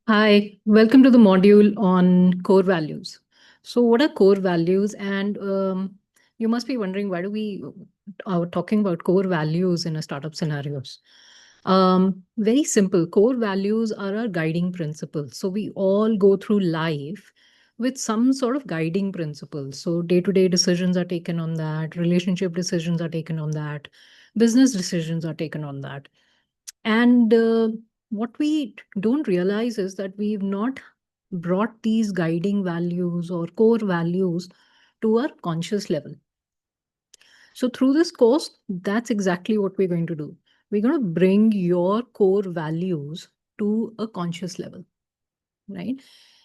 Hi, welcome to the module on core values. So, what are core values? And you must be wondering, why do we are talking about core values in a startup scenarios? Very simple. Core values are our guiding principles. So, we all go through life with some sort of guiding principles. So, day-to-day decisions are taken on that, relationship decisions are taken on that, business decisions are taken on that. And what we don't realize is that we've not brought these guiding values or core values to our conscious level. So, through this course, that's exactly what we're going to do. We're going to bring your core values to a conscious level, right?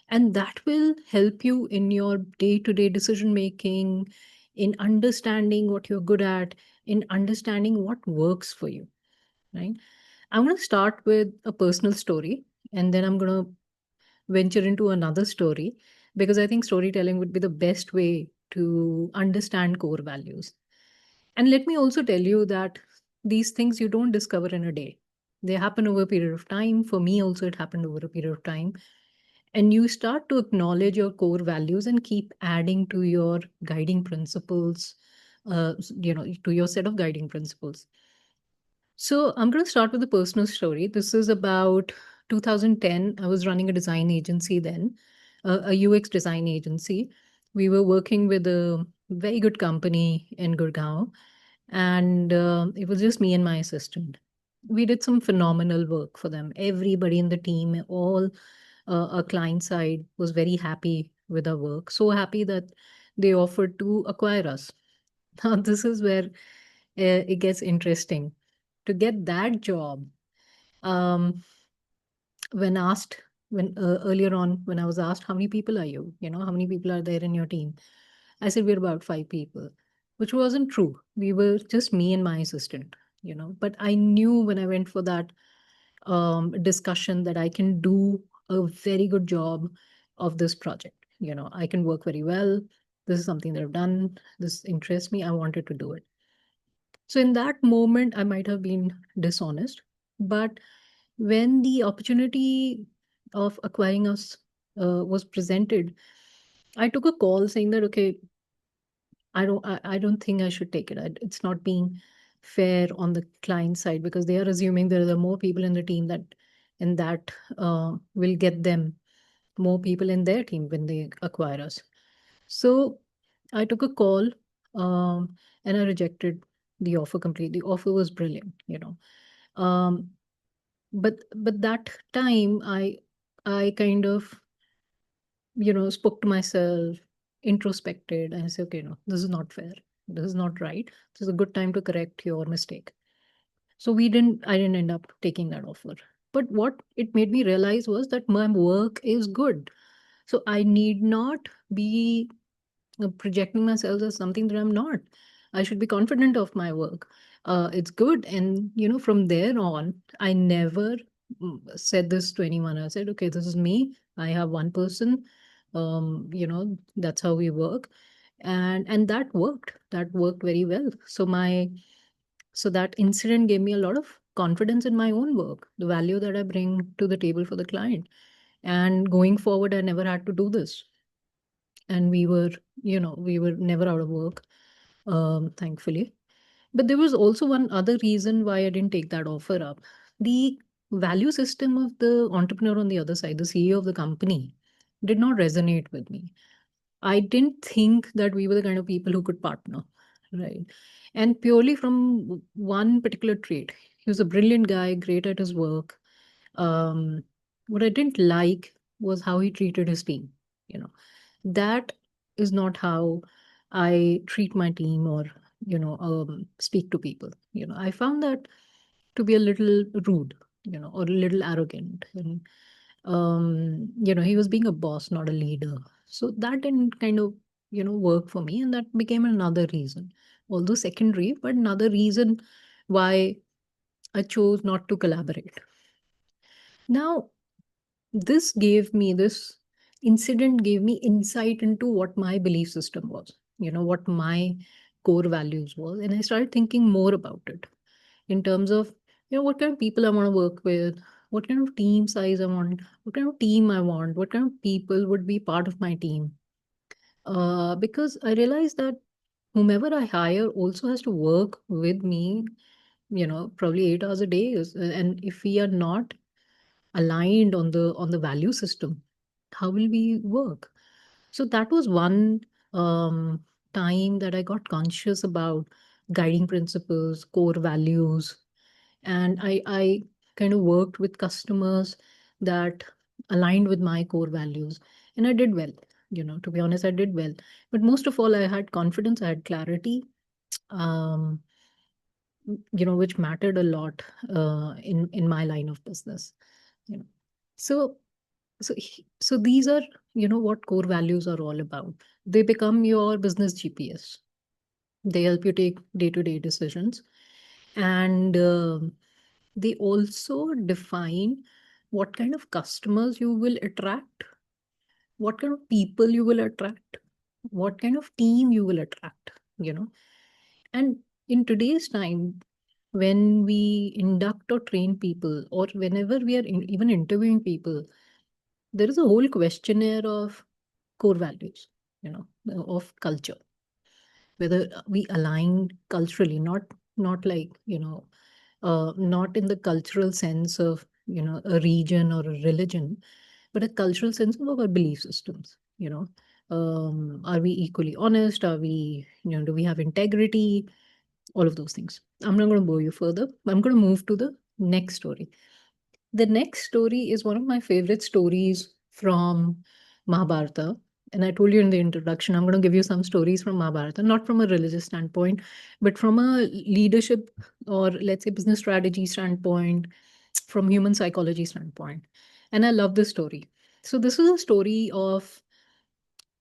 And that will help you in your day to day decision making, in understanding what you're good at, in understanding what works for you, right? I'm going to start with a personal story, and then I'm going to venture into another story because I think storytelling would be the best way to understand core values. And let me also tell you that these things you don't discover in a day. They happen over a period of time. For me, also, it happened over a period of time. And you start to acknowledge your core values and keep adding to your guiding principles, to your set of guiding principles. So I'm going to start with a personal story. This is about 2010. I was running a design agency then, a UX design agency. We were working with a very good company in Gurgaon, and it was just me and my assistant. We did some phenomenal work for them. Everybody in the team, all our client side, was very happy with our work. So happy that they offered to acquire us. Now, this is where it gets interesting. To get that job, um, when asked, when earlier on, when I was asked, how many people are you? How many people are there in your team? I said, we're about 5 people, which wasn't true. We were just me and my assistant. But I knew when I went for that discussion that I can do a very good job of this project. I can work very well. This is something that I've done. This interests me. I wanted to do it. So in that moment, I might have been dishonest. But when the opportunity of acquiring us was presented, I took a call saying that, okay, I don't think I should take it. It's not being fair on the client side because they are assuming there are more people in the team that will get them more people in their team when they acquire us. So I took a call, and I rejected the offer completely. The offer was brilliant. Um, but that time I kind of spoke to myself, introspected, and I said, okay, no, this is not fair. This is not right. This is a good time to correct your mistake. So I didn't end up taking that offer. But what it made me realize was that my work is good. So I need not be projecting myself as something that I'm not. I should be confident of my work. It's good. And, from there on, I never said this to anyone. I said, okay, this is me. I have one person. That's how we work. And that worked. That worked very well. So that incident gave me a lot of confidence in my own work, the value that I bring to the table for the client. And going forward, I never had to do this. And we were never out of work, thankfully. But there was also one other reason why I didn't take that offer up. The value system of the entrepreneur on the other side, the CEO of the company, did not resonate with me. I didn't think that we were the kind of people who could partner, right? And purely from one particular trait. He was a brilliant guy, great at his work. um, what I didn't like was how he treated his team. You know, that is not how I treat my team or speak to people. I found that to be a little rude, or a little arrogant, and he was being a boss, not a leader. So that didn't kind of work for me, and that became another reason, although secondary, but another reason why I chose not to collaborate. Now, this incident gave me insight into what my belief system was, what my core values was. And I started thinking more about it in terms of, what kind of people I want to work with, what kind of team size I want, what kind of team I want, what kind of people would be part of my team. Because I realized that whomever I hire also has to work with me, probably 8 hours a day. And if we are not aligned on the value system, how will we work? So that was one time that I got conscious about guiding principles, core values, and I kind of worked with customers that aligned with my core values, and I did well. To be honest, I did well. But most of all, I had confidence, I had clarity, um, which mattered a lot in my line of business. You know, so so these are what core values are all about. They become your business GPS. They help you take day-to-day decisions, and they also define what kind of customers you will attract, what kind of people you will attract, what kind of team you will attract. And in today's time, when we induct or train people, or whenever we are even interviewing people, there is a whole questionnaire of core values, of culture, whether we align culturally, not like, not in the cultural sense of, a region or a religion, but a cultural sense of our belief systems. Are we equally honest? Are we, do we have integrity? All of those things. I'm not going to bore you further. I'm going to move to the next story. The next story is one of my favorite stories from Mahabharata. And I told you in the introduction, I'm going to give you some stories from Mahabharata, not from a religious standpoint, but from a leadership, or let's say business strategy standpoint, from human psychology standpoint. And I love this story. So this is a story of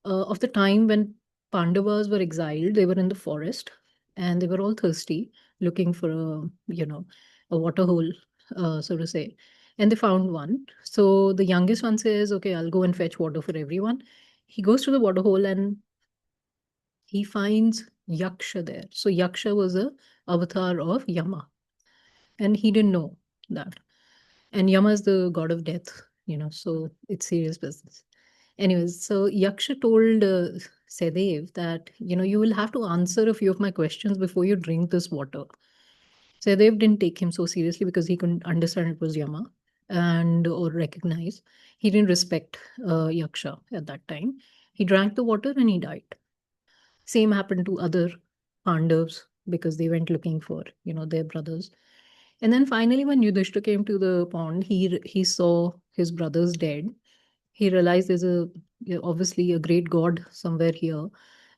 the time when Pandavas were exiled. They were in the forest and they were all thirsty, looking for a water hole, so to say. And they found one. So the youngest one says, "Okay, I'll go and fetch water for everyone." He goes to the water hole and he finds Yaksha there. So Yaksha was a avatar of Yama, and he didn't know that. And Yama is the god of death, so it's serious business. Anyways, so Yaksha told Sedev that, you will have to answer a few of my questions before you drink this water. Sedev didn't take him so seriously because he couldn't understand it was Yama and or recognize. He didn't respect Yaksha at that time. He drank the water and he died. Same happened to other Pandavas because they went looking for, their brothers. And then finally, when Yudhishthira came to the pond, he saw his brothers dead. He realized there's obviously a great god somewhere here.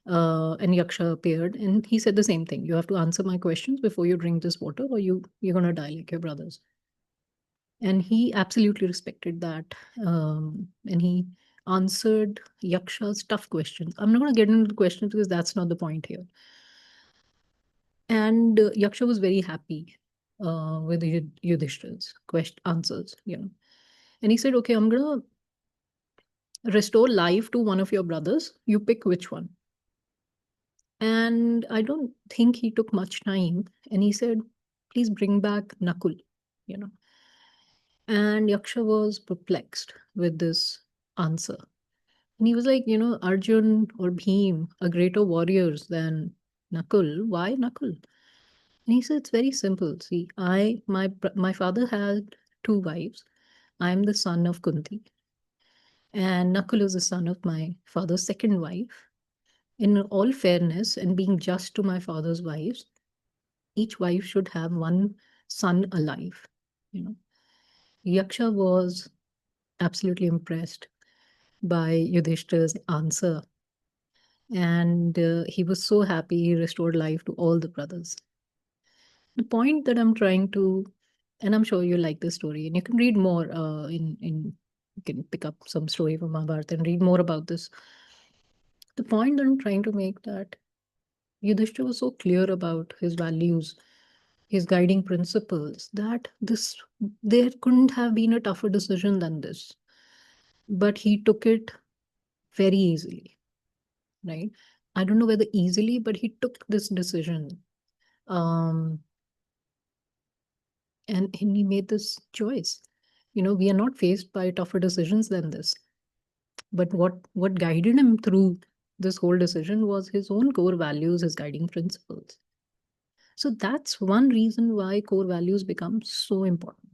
And Yaksha appeared and he said the same thing. You have to answer my questions before you drink this water, or you're gonna die like your brothers. And he absolutely respected that. And he answered Yaksha's tough questions. I'm not gonna get into the questions because that's not the point here. And Yaksha was very happy with Yudhishthira's answers. And he said, "Okay, I'm gonna restore life to one of your brothers. You pick which one." And I don't think he took much time. And he said, "Please bring back Nakul." You know. And Yaksha was perplexed with this answer. And he was like, Arjun or Bhim are greater warriors than Nakul. Why Nakul? And he said, it's very simple. See, my father had two wives. I'm the son of Kunti. And Nakul is the son of my father's second wife. In all fairness and being just to my father's wives, each wife should have one son alive. Yaksha was absolutely impressed by Yudhishthira's answer. And he was so happy he restored life to all the brothers. The point that I'm trying to, and I'm sure you like this story, and you can read more you can pick up some story from Mahabharata and read more about this. The point that I'm trying to make that Yudhishthira was so clear about his values, his guiding principles, that there couldn't have been a tougher decision than this. But he took it very easily, right? I don't know whether easily, but he took this decision. Um, and he made this choice. We are not faced by tougher decisions than this. But what guided him through this whole decision was his own core values, his guiding principles. So that's one reason why core values become so important.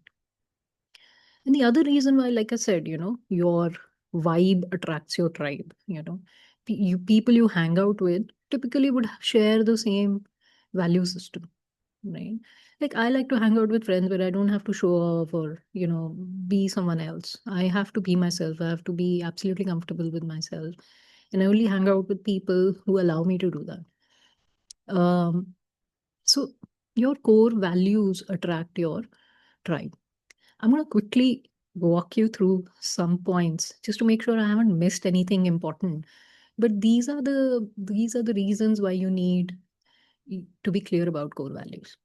And the other reason why, like I said, your vibe attracts your tribe. People you hang out with typically would share the same value system, right? Like I like to hang out with friends where I don't have to show off or, be someone else. I have to be myself. I have to be absolutely comfortable with myself. And I only hang out with people who allow me to do that. So your core values attract your tribe. I'm going to quickly walk you through some points just to make sure I haven't missed anything important. But these are the reasons why you need to be clear about core values.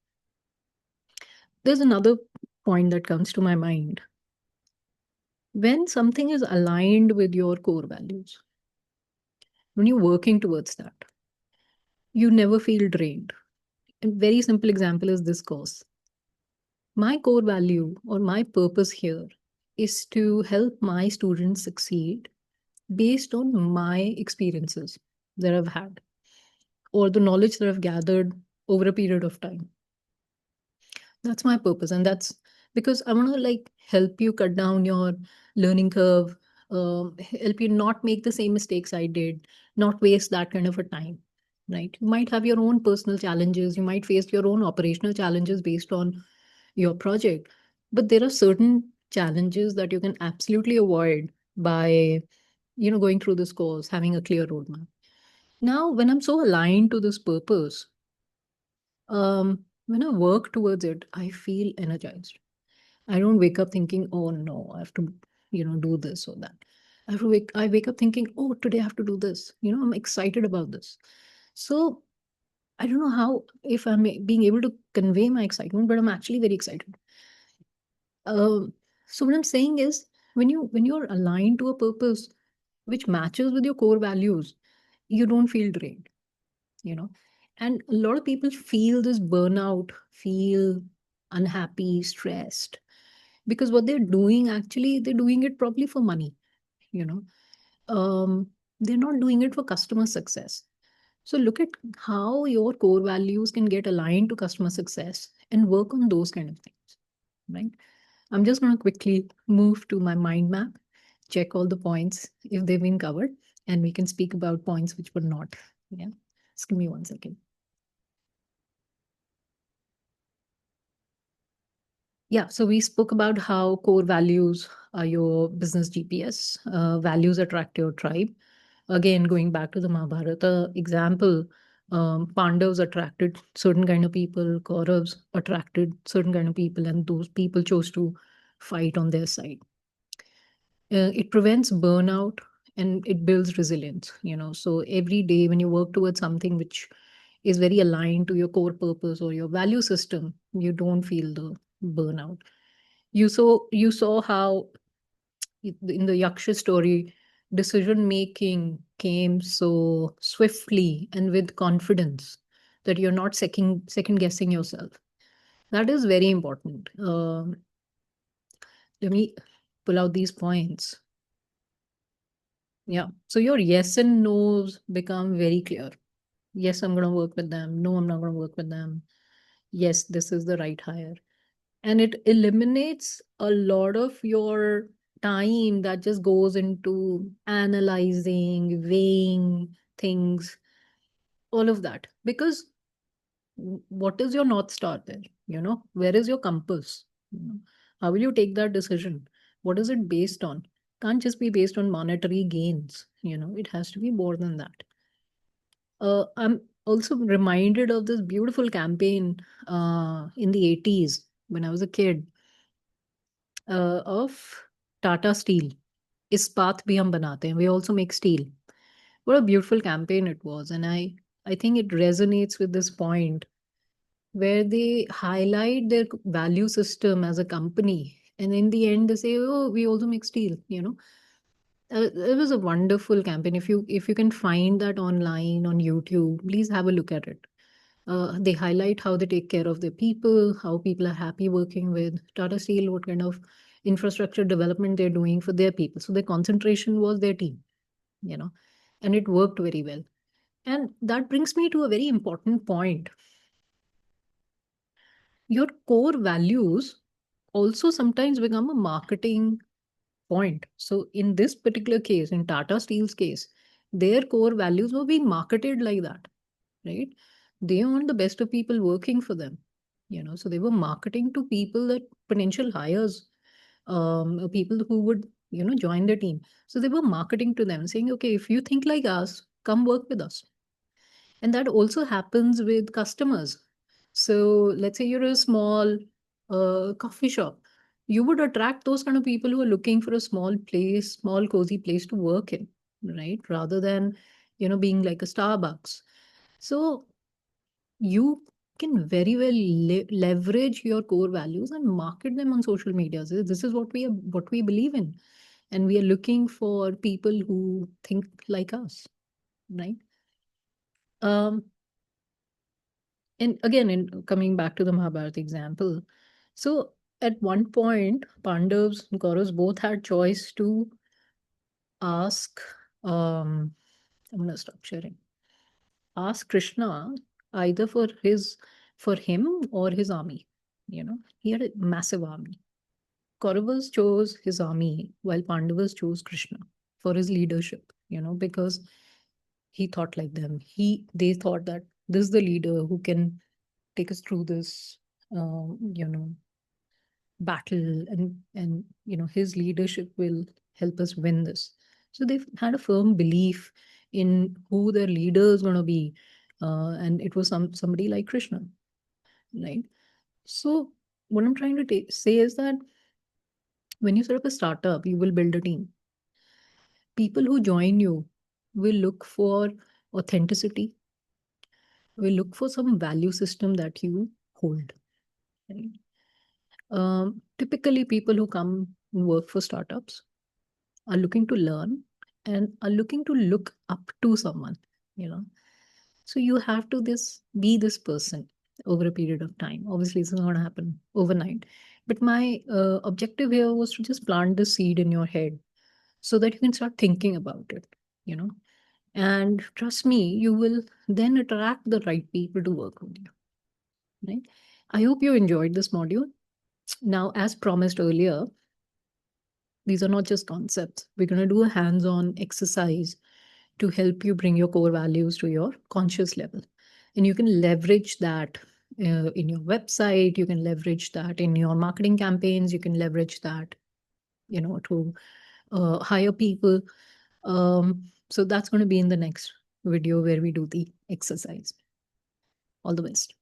There's another point that comes to my mind. When something is aligned with your core values, when you're working towards that, you never feel drained. A very simple example is this course. My core value or my purpose here is to help my students succeed based on my experiences that I've had or the knowledge that I've gathered over a period of time. That's my purpose. And that's because I want to like help you cut down your learning curve, help you not make the same mistakes I did, not waste that kind of a time. Right. You might have your own personal challenges. You might face your own operational challenges based on your project. But there are certain challenges that you can absolutely avoid by, going through this course, having a clear roadmap. Now, when I'm so aligned to this purpose, when I work towards it, I feel energized. I don't wake up thinking, oh no, I have to, do this or that. I wake up thinking, oh, today I have to do this. I'm excited about this. So I don't know how, if I'm being able to convey my excitement, but I'm actually very excited. So what I'm saying is when you're aligned to a purpose which matches with your core values, you don't feel drained, you know. And a lot of people feel this burnout, feel unhappy, stressed, because what they're doing actually they're doing it probably for money, you know. They're not doing it for customer success. So look at how your core values can get aligned to customer success and work on those kind of things, right? I'm just going to quickly move to my mind map, check all the points if they've been covered, and we can speak about points which were not. Yeah. Just give me 1 second. Yeah. So we spoke about how core values are your business GPS. Values attract your tribe. Again, going back to the Mahabharata example, Pandavas attracted certain kind of people, Kauravas attracted certain kind of people, and those people chose to fight on their side. It prevents burnout and it builds resilience. So every day when you work towards something which is very aligned to your core purpose or your value system, you don't feel the burnout. You saw how in the Yaksha story, decision making came so swiftly and with confidence that you're not second guessing yourself. That is very important. Let me pull out these points. Yeah. So your yes and no's become very clear. Yes, I'm going to work with them. No, I'm not going to work with them. Yes, this is the right hire. And it eliminates a lot of your time that just goes into analyzing, weighing things, all of that. Because what is your North Star there? Where is your compass? How will you take that decision? What is it based on? Can't just be based on monetary gains. It has to be more than that. I'm also reminded of this beautiful campaign in the 80s when I was a kid of Tata Steel. Ispat bhi hum banate hain. We also make steel. What a beautiful campaign it was. And I think it resonates with this point where they highlight their value system as a company. And in the end, they say, oh, we also make steel. It was a wonderful campaign. If you can find that online on YouTube, please have a look at it. They highlight how they take care of their people, how people are happy working with Tata Steel, what kind of infrastructure development they're doing for their people. So their concentration was their team, you know, and it worked very well. And that brings me to a very important point. Your core values also sometimes become a marketing point. So in this particular case, in Tata Steel's case, their core values were being marketed like that, right? They want the best of people working for them, so they were marketing to people, that potential hires, people who would, join the team. So they were marketing to them saying, okay, if you think like us, come work with us. And that also happens with customers. So let's say you're a small coffee shop. You would attract those kind of people who are looking for a small place, small cozy place to work in, right? Rather than, being like a Starbucks. So you can very well leverage your core values and market them on social media. So this is what we believe in, and we are looking for people who think like us, right? Um, and again, in coming back to the Mahabharata example, so at one point, Pandavas and Kauravas both had choice to ask. I'm going to stop sharing. Ask Krishna either for him or his army. He had a massive army. Kauravas chose his army while Pandavas chose Krishna for his leadership. Because he thought like them. They thought that this is the leader who can take us through this, battle, and his leadership will help us win this. So they've had a firm belief in who their leader is going to be, and it was somebody like Krishna, right? So what I'm trying to say is that when you set up a startup, you will build a team. People who join you will look for authenticity, will look for some value system that you hold, right? Typically, people who come and work for startups are looking to learn and are looking to look up to someone, you know. So you have to be this person over a period of time. Obviously, it's not going to happen overnight. But my objective here was to just plant the seed in your head so that you can start thinking about it, you know. And trust me, you will then attract the right people to work with you, right? I hope you enjoyed this module. Now, as promised earlier, these are not just concepts. We're going to do a hands-on exercise to help you bring your core values to your conscious level. And you can leverage that in your website. You can leverage that in your marketing campaigns. You can leverage that, to hire people. So that's going to be in the next video where we do the exercise. All the best.